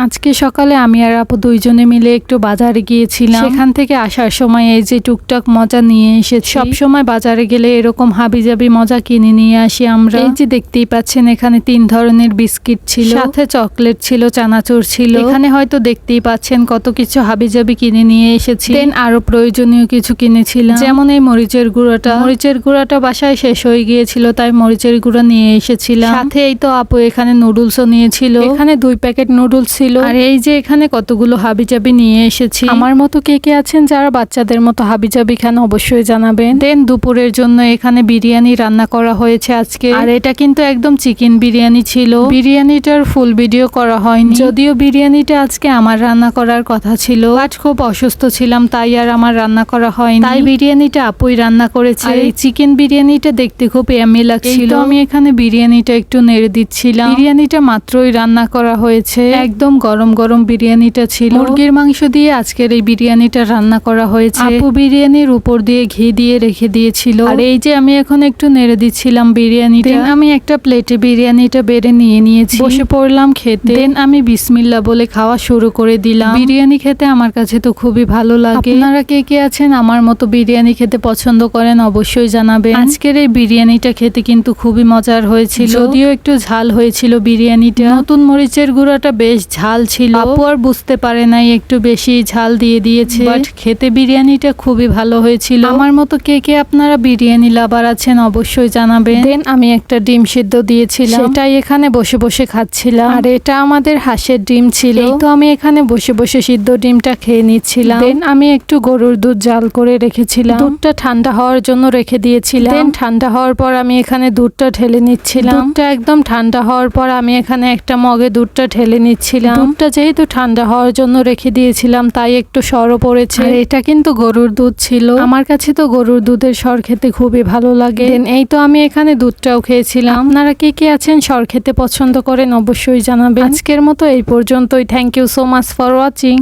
আজকে সকালে আমি আর আপু দুইজনে মিলে একটু বাজারে গিয়েছিলাম। সেখান থেকে আসার সময় এই যে টুকটাক মজা নিয়ে এসেছি। সব সময় বাজারে গেলে এরকম হাবিজাবি মজা কিনে নিয়ে আসি আমরা। এই যে দেখতেই পাচ্ছেন এখানে 3 ধরনের বিস্কিট ছিল, সাথে চকলেট ছিল, চানাচুর ছিল। এখানে হয়তো দেখতেই পাচ্ছেন কত কিছু হাবিজাবি কিনে নিয়ে এসেছি। দেন আরো প্রয়োজনীয় কিছু কিনেছিলাম, যেমন এই মরিচের গুঁড়াটা বাসায় শেষ হয়ে গিয়েছিল, তাই মরিচের গুঁড়া নিয়ে এসেছিলাম। সাথে এই তো আপু এখানে নুডলসও নিয়েছিল। এখানে 2 প্যাকেট নুডলস ছিল। আর এই যে এখানে কতগুলো হাবিজাবি নিয়ে এসেছি। আমার মতো কে কে আছেন যারা বাচ্চাদের মতো হাবিজাবি খান অবশ্যই জানাবেন। দেন দুপুরের জন্য এখানে বিরিয়ানি রান্না করা হয়েছে আজকে। আর এটা কিন্তু একদম চিকেন বিরিয়ানি ছিল। বিরিয়ানিটার ফুল ভিডিও করা হয়নি, যদিও বিরিয়ানিটা আজকে আমার রান্না করার কথা ছিল, বাট খুব অসুস্থ ছিলাম তাই আর আমার রান্না করা হয়নি। তাই বিরিয়ানিটা আপুই রান্না করেছে। আর এই চিকেন বিরিয়ানিটা দেখতে খুব ইয়াম্মি লাগছিল। আমি এখানে বিরিয়ানিটা একটু নেড়ে দিচ্ছিলাম। বিরিয়ানিটা মাত্রই রান্না করা হয়েছে, একদম গরম গরম বিরিয়ানিটা ছিল। মুরগির মাংস দিয়ে আজকের এই বিরিয়ানিটা রান্না করা হয়েছে। আপু বিরিয়ানির উপর দিয়ে ঘি দিয়ে রেখে দিয়েছিল। আর এই যে আমি এখন একটু নেড়ে দিচ্ছিলাম বিরিয়ানিটা। আমি একটা প্লেটে বিরিয়ানিটা বেড়ে নিয়েছি, বসে পড়লাম খেতে। দেন আমি বিসমিল্লা বলে খাওয়া শুরু করে দিলাম। বিরিয়ানি খেতে আমার কাছে তো খুবই ভালো লাগে। আপনারা কে কে আছেন আমার মতো বিরিয়ানি খেতে পছন্দ করেন অবশ্যই জানাবেন। আজকের এই বিরিয়ানিটা খেতে কিন্তু খুবই মজার হয়েছিল, যদিও একটু ঝাল হয়েছিল বিরিয়ানিটা। নতুন মরিচের গুঁড়াটা বেশ ঝাল ছিল। আপু আর বুঝতে পারে নাই একটু বেশি ঝাল দিয়ে দিয়েছে, বাট খেতে বিরিয়ানিটা খুবই ভালো হয়েছিল। আমার মতো কে কে আপনারা বিরিয়ানি লাভার আছেন অবশ্যই জানাবেন। দেন আমি একটা ডিম সিদ্ধ দিয়েছিলাম, সেটাই এখানে বসে বসে খাচ্ছিলাম। আর এটা আমাদের হাঁসের ডিম ছিল, তো আমি এখানে বসে বসে সিদ্ধ ডিমটা খেয়ে নিচ্ছিলাম। দেন আমি একটু গরুর দুধ জাল করে রেখেছিলাম, দুধটা ঠান্ডা হওয়ার জন্য রেখে দিয়েছিলাম। দেন ঠান্ডা হওয়ার পর আমি এখানে দুধটা ঢেলে নিচ্ছিলাম। দুধটা একদম ঠান্ডা হওয়ার পর আমি এখানে একটা মগে দুধটা ঢেলে নিচ্ছিলাম। দুধটা যেহেতু ঠান্ডা হওয়ার জন্য রেখে দিয়েছিলাম তাই একটু সরও পড়েছে। আর এটা কিন্তু গরুর দুধ ছিল, আমার কাছে তো গরুর দুধের সর খেতে খুবই ভালো লাগে। এই তো আমি এখানে দুধটাও খেয়েছিলাম। আপনারা কে কে আছেন সর খেতে পছন্দ করেন অবশ্যই জানাবেন। আজকের মতো এই পর্যন্তই। Thank you so much for watching.